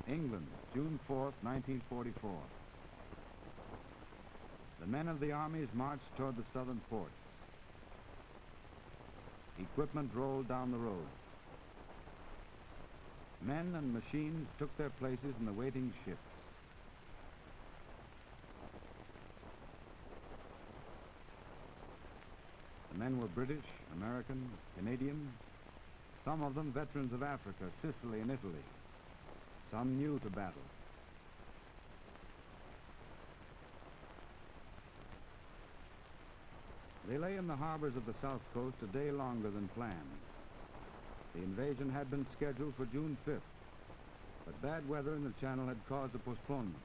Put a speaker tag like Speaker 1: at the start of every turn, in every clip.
Speaker 1: England, June 4th, 1944. The men of the armies marched toward the southern ports. Equipment rolled down the road. Men and machines took their places in the waiting ships. The men were British, American, Canadian, some of them veterans of Africa, Sicily, and Italy, some new to battle. They lay in the harbors of the south coast a day longer than planned. The invasion had been scheduled for June 5th, but bad weather in the channel had caused a postponement.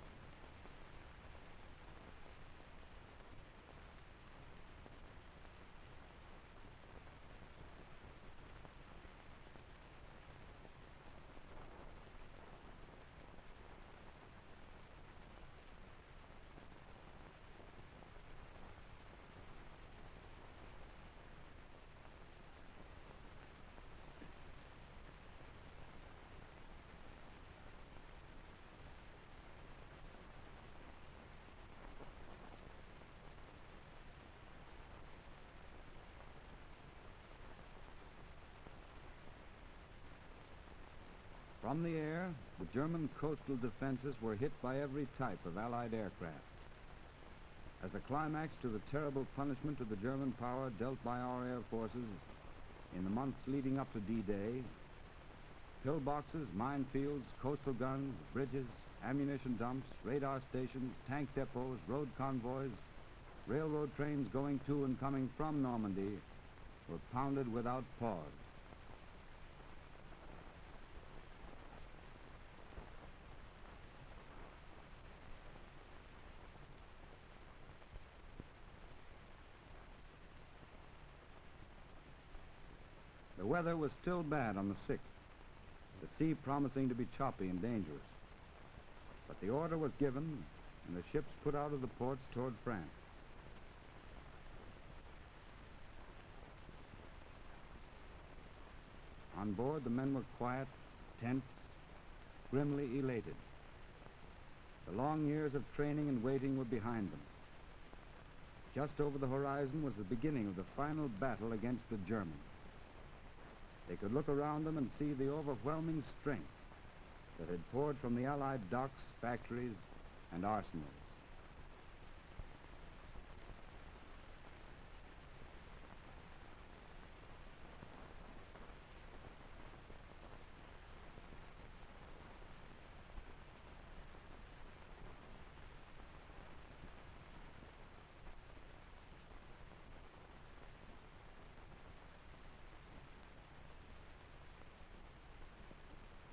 Speaker 1: From the air, the German coastal defenses were hit by every type of Allied aircraft. As a climax to the terrible punishment of the German power dealt by our air forces in the months leading up to D-Day, pillboxes, minefields, coastal guns, bridges, ammunition dumps, radar stations, tank depots, road convoys, railroad trains going to and coming from Normandy were pounded without pause. The weather was still bad on the 6th, the sea promising to be choppy and dangerous. But the order was given, and the ships put out of the ports toward France. On board, the men were quiet, tense, grimly elated. The long years of training and waiting were behind them. Just over the horizon was the beginning of the final battle against the Germans. They could look around them and see the overwhelming strength that had poured from the Allied docks, factories, and arsenals.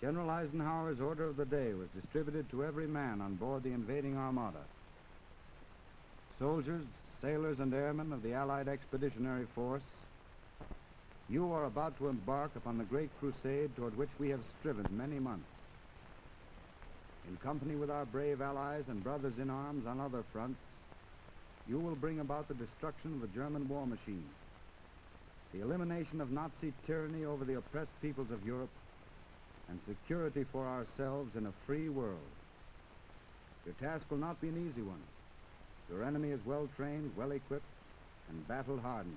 Speaker 1: General Eisenhower's order of the day was distributed to every man on board the invading armada. Soldiers, sailors, and airmen of the Allied Expeditionary Force, you are about to embark upon the great crusade toward which we have striven many months. In company with our brave allies and brothers in arms on other fronts, you will bring about the destruction of the German war machine, the elimination of Nazi tyranny over the oppressed peoples of Europe, and security for ourselves in a free world. Your task will not be an easy one. Your enemy is well trained, well equipped, and battle hardened.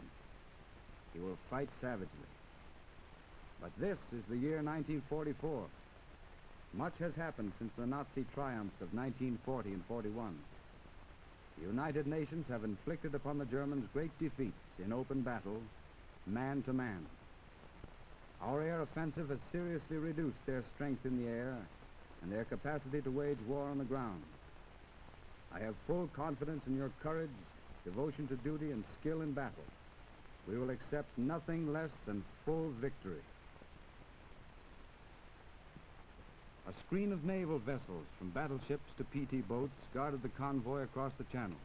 Speaker 1: He will fight savagely. But this is the year 1944. Much has happened since the Nazi triumphs of 1940 and 41. The United Nations have inflicted upon the Germans great defeats in open battle, man to man. Our air offensive has seriously reduced their strength in the air and their capacity to wage war on the ground. I have full confidence in your courage, devotion to duty, and skill in battle. We will accept nothing less than full victory. A screen of naval vessels, from battleships to PT boats, guarded the convoy across the channel.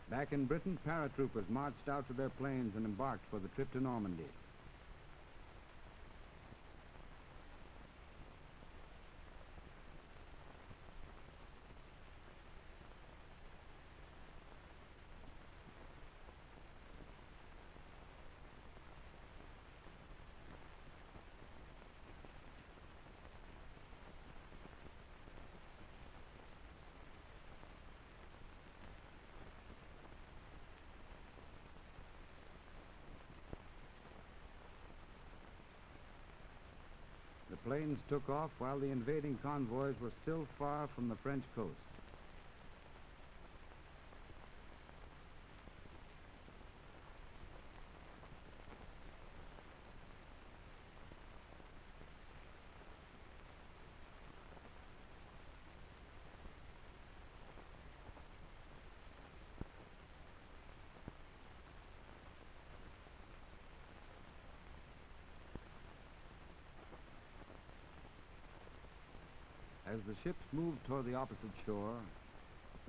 Speaker 1: Back in Britain, paratroopers marched out to their planes and embarked for the trip to Normandy. planes took off while the invading convoys were still far from the French coast. As the ships moved toward the opposite shore,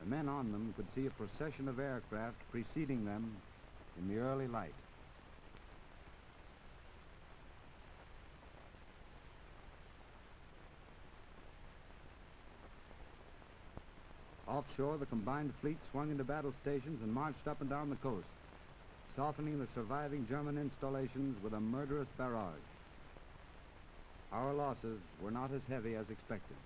Speaker 1: the men on them could see a procession of aircraft preceding them in the early light. Offshore, the combined fleet swung into battle stations and marched up and down the coast, softening the surviving German installations with a murderous barrage. Our losses were not as heavy as expected.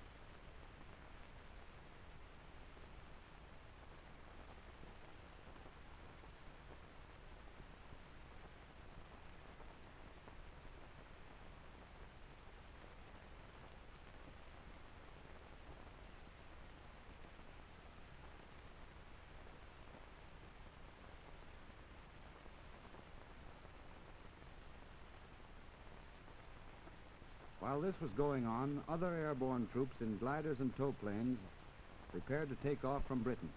Speaker 1: While this was going on, other airborne troops in gliders and tow planes prepared to take off from Britain.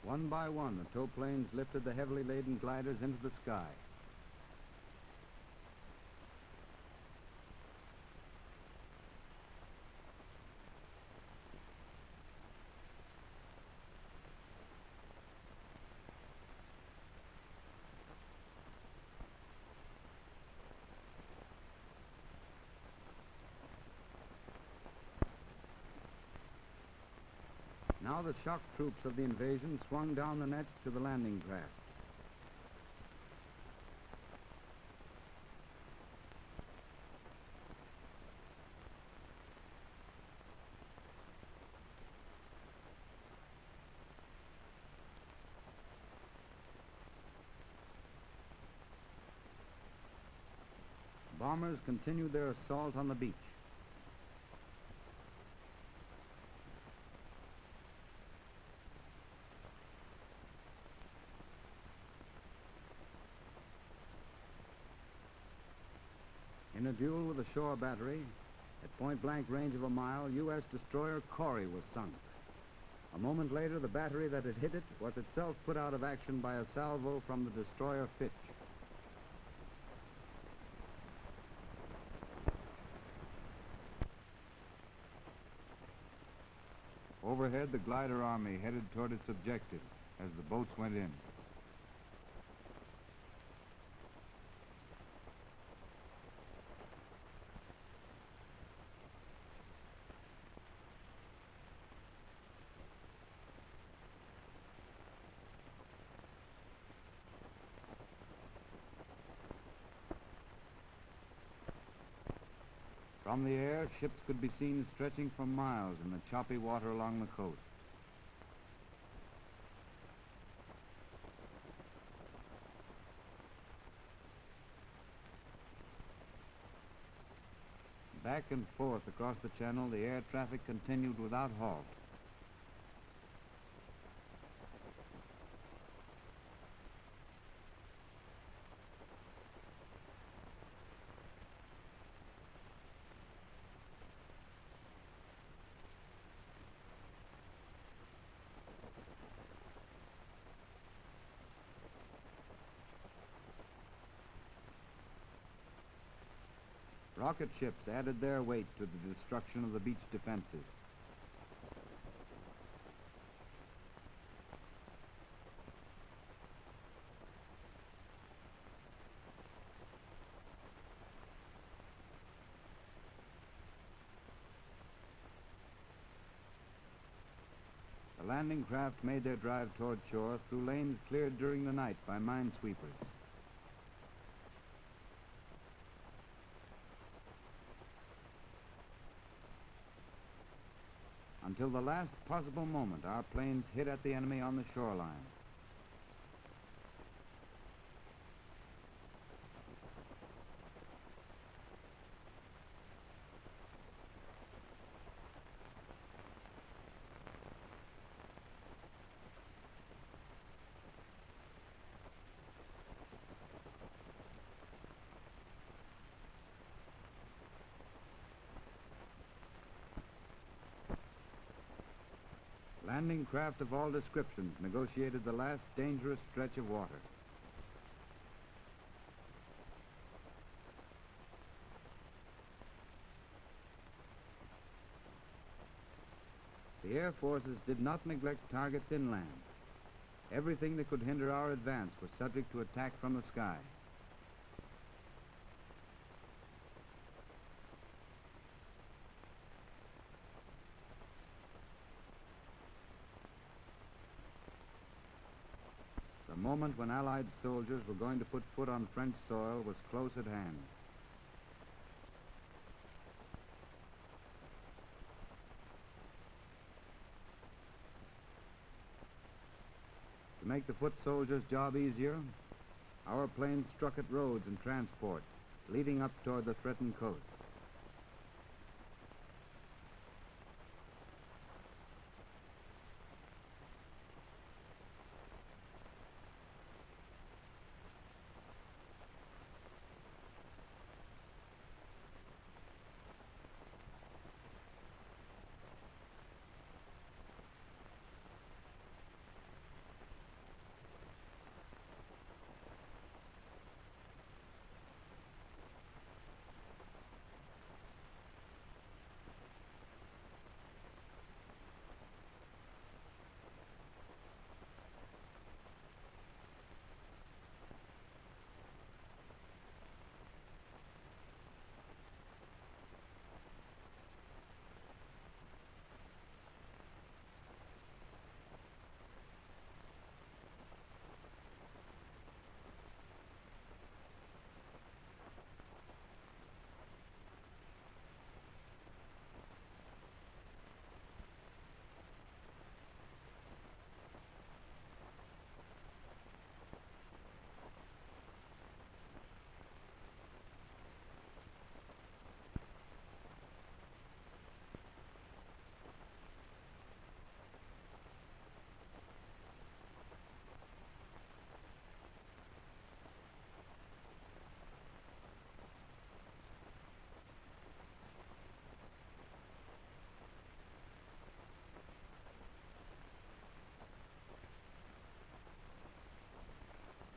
Speaker 1: One by one, the tow planes lifted the heavily laden gliders into the sky. Now the shock troops of the invasion swung down the nets to the landing craft. Bombers continued their assault on the beach. In a duel with a shore battery, at point-blank range of a mile, U.S. destroyer Corey was sunk. A moment later, the battery that had hit it was itself put out of action by a salvo from the destroyer Fitch. Overhead, the glider army headed toward its objective as the boats went in. From the air, ships could be seen stretching for miles in the choppy water along the coast. Back and forth across the channel, the air traffic continued without halt. Rocket ships added their weight to the destruction of the beach defenses. landing craft made their drive toward shore through lanes cleared during the night by minesweepers. Until the last possible moment, our planes hit at the enemy on the shoreline. Landing craft of all descriptions negotiated the last dangerous stretch of water. The Air Forces did not neglect targets inland. Everything that could hinder our advance was subject to attack from the sky. The moment when Allied soldiers were going to put foot on French soil was close at hand. To make the foot soldiers' job easier, our planes struck at roads and transport, leading up toward the threatened coast.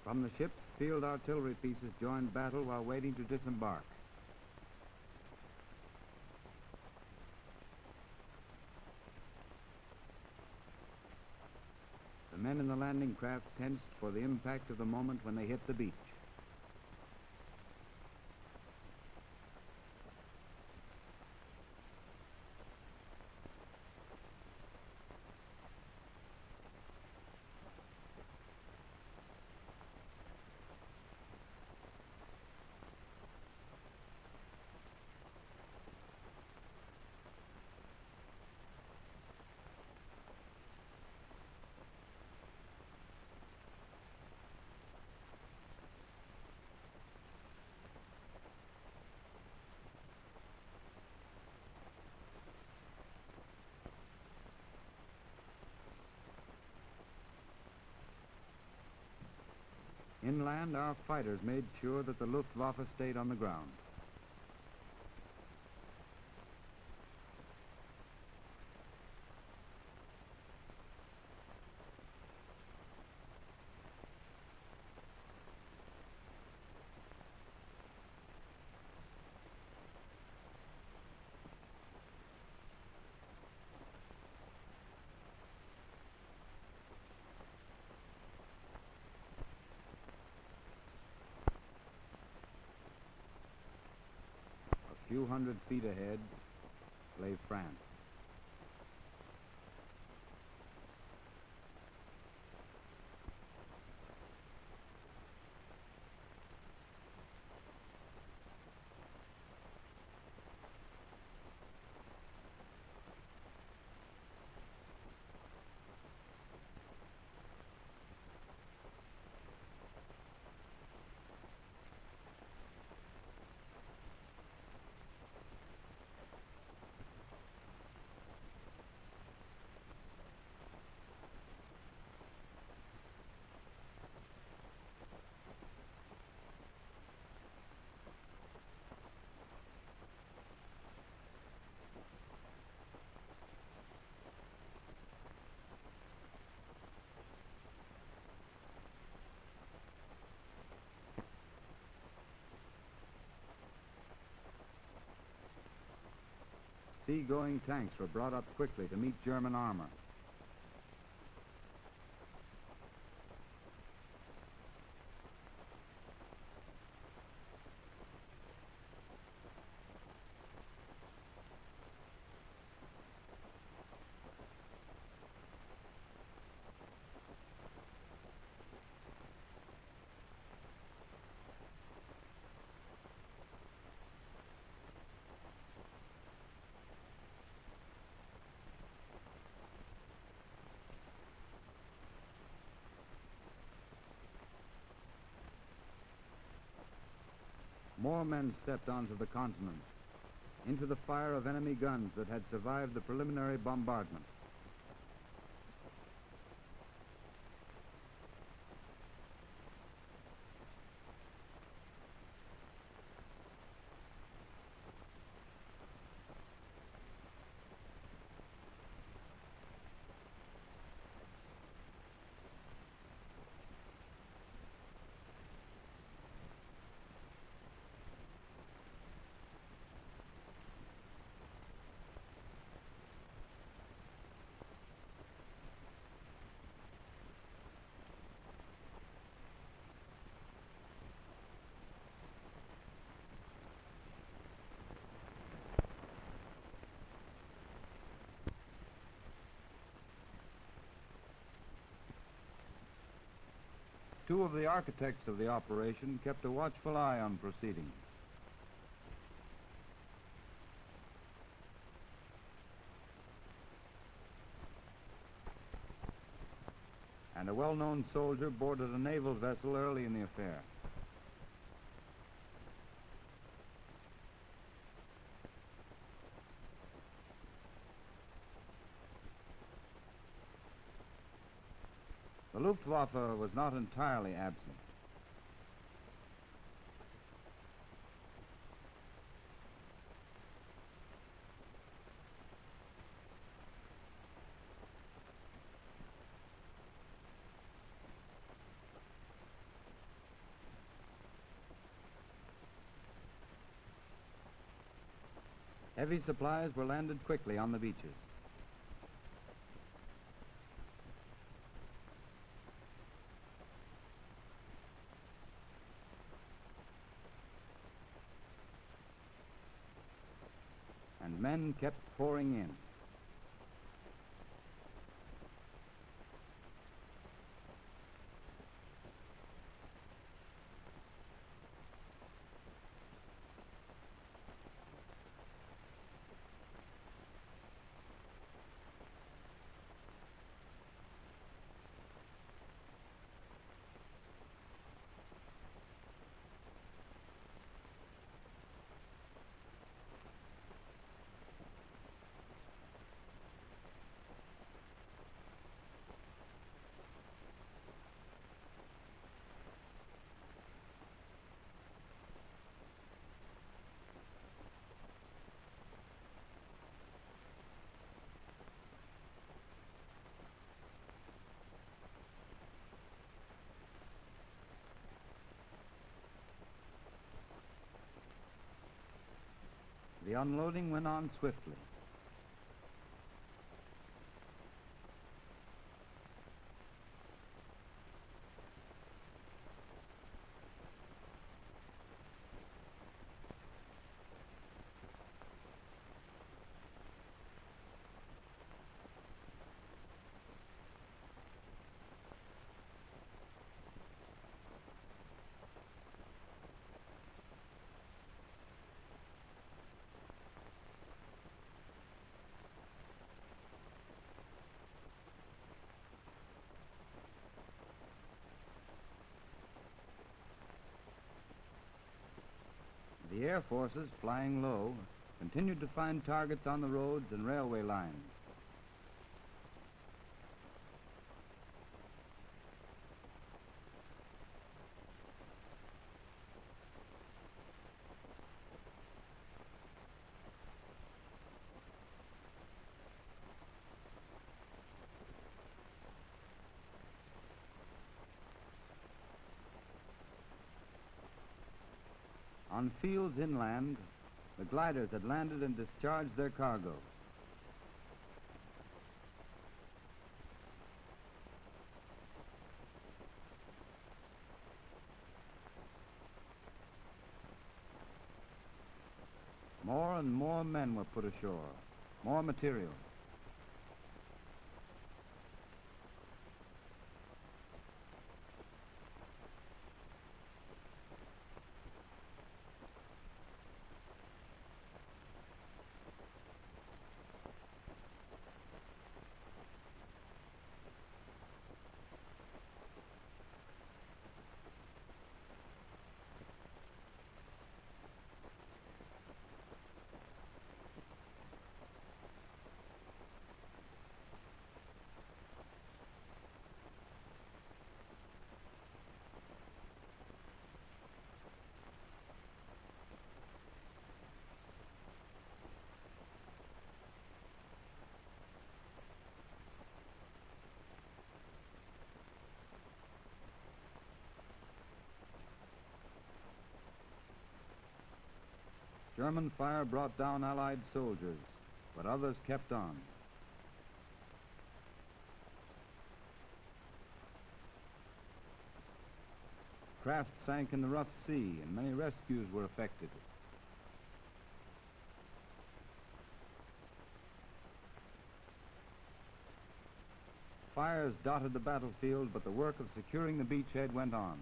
Speaker 1: From the ships, field artillery pieces joined battle while waiting to disembark. The men in the landing craft tensed for the impact of the moment when they hit the beach. Inland, our fighters made sure that the Luftwaffe stayed on the ground. A few hundred feet ahead lay France. Sea-going tanks were brought up quickly to meet German armor. More men stepped onto the continent, into the fire of enemy guns that had survived the preliminary bombardment. Two of the architects of the operation kept a watchful eye on proceedings. And a well-known soldier boarded a naval vessel early in the affair. The Luftwaffe was not entirely absent. Heavy supplies were landed quickly on the beaches. And men kept pouring in. The unloading went on swiftly. The air forces, flying low, continued to find targets on the roads and railway lines. On fields inland, The gliders had landed and discharged their cargo. More and more men were put ashore, more material. German fire brought down Allied soldiers, but others kept on. Craft sank in the rough sea, and many rescues were effected. Fires dotted the battlefield, but the work of securing the beachhead went on.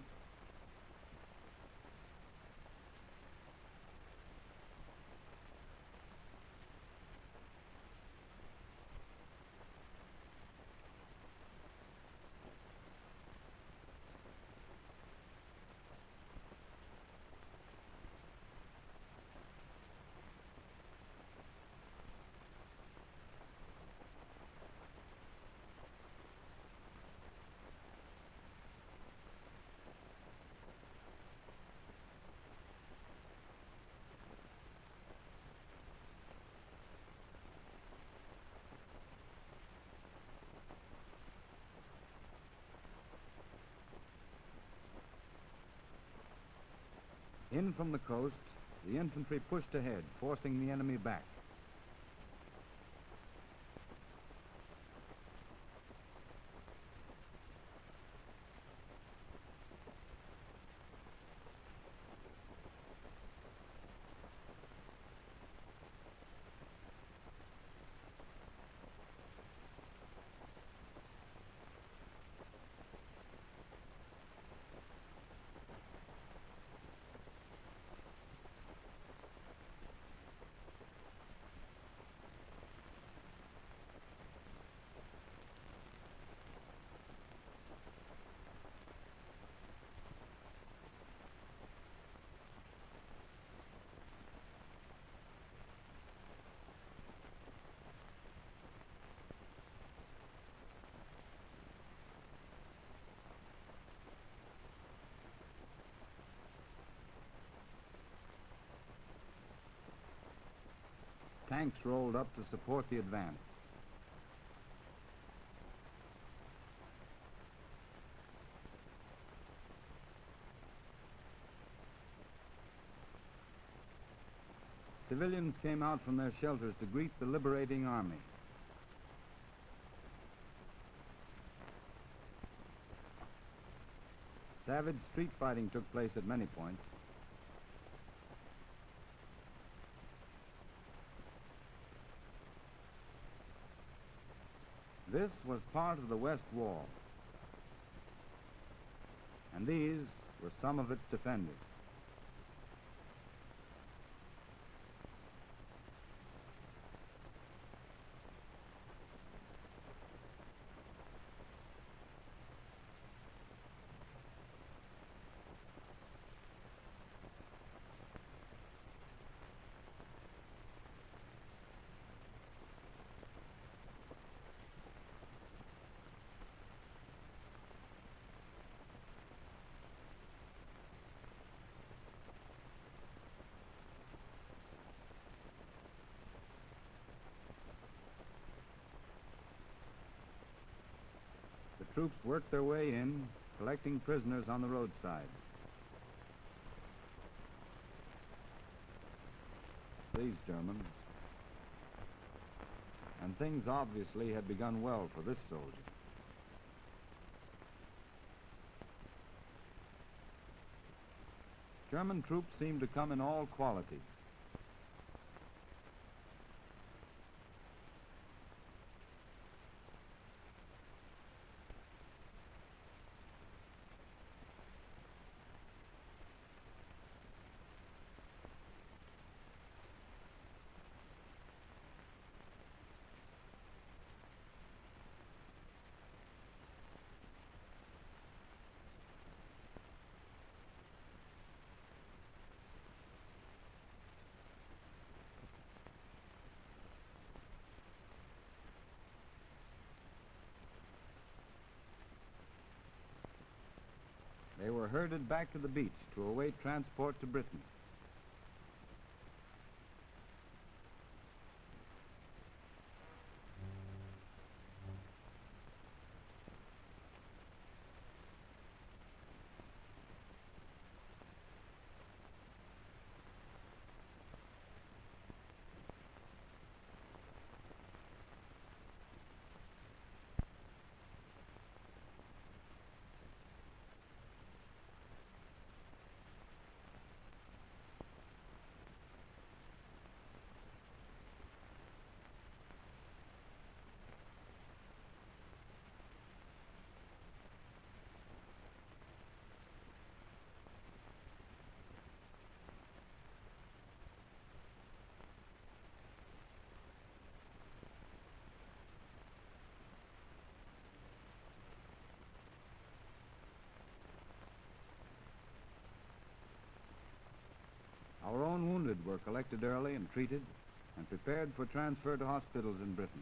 Speaker 1: In from the coast, the infantry pushed ahead, forcing the enemy back. Tanks rolled up to support the advance. Civilians came out from their shelters to greet the liberating army. Savage street fighting took place at many points. This was part of the West Wall, and these were some of its defenders. The troops worked their way in, collecting prisoners on the roadside. these Germans. And things obviously had begun well for this soldier. German troops seemed to come in all qualities. They were herded back to the beach to await transport to Britain. Our own wounded were collected early and treated and prepared for transfer to hospitals in Britain.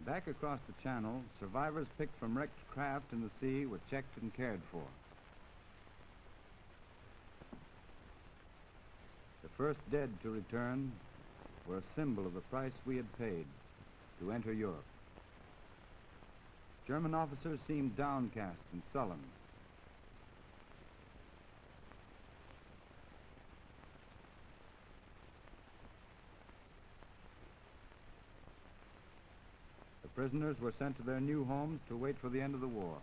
Speaker 1: Back across the channel, survivors picked from wrecked craft in the sea were checked and cared for. The first dead to return were a symbol of the price we had paid to enter Europe. German officers seemed downcast and sullen. The prisoners were sent to their new homes to wait for the end of the war.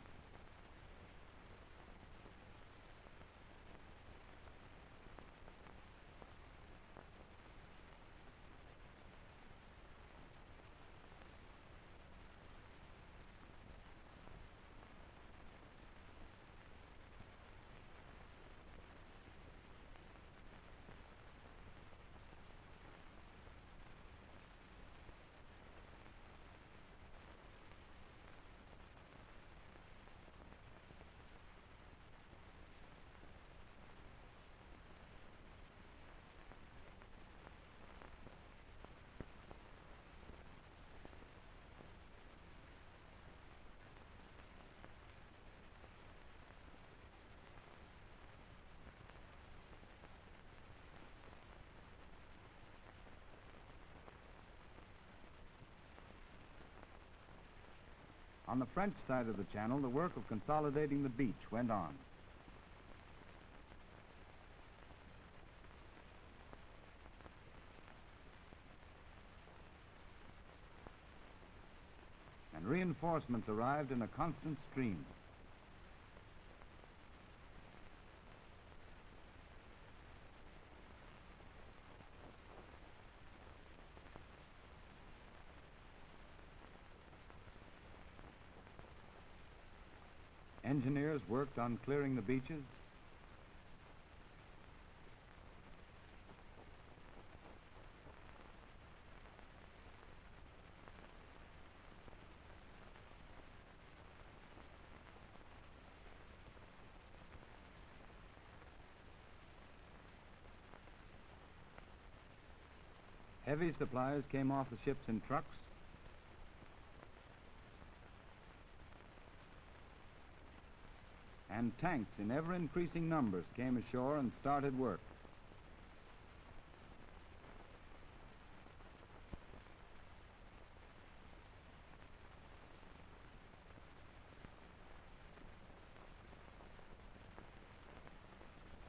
Speaker 1: On the French side of the channel, the work of consolidating the beach went on. And reinforcements arrived in a constant stream. Engineers worked on clearing the beaches. Heavy supplies came off the ships in trucks, and tanks in ever-increasing numbers came ashore and started work.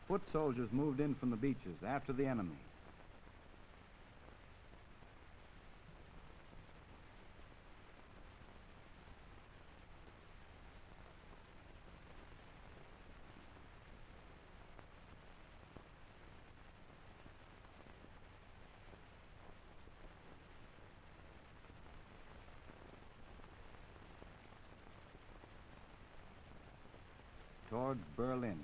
Speaker 1: Foot soldiers moved in from the beaches after the enemy. Towards Berlin.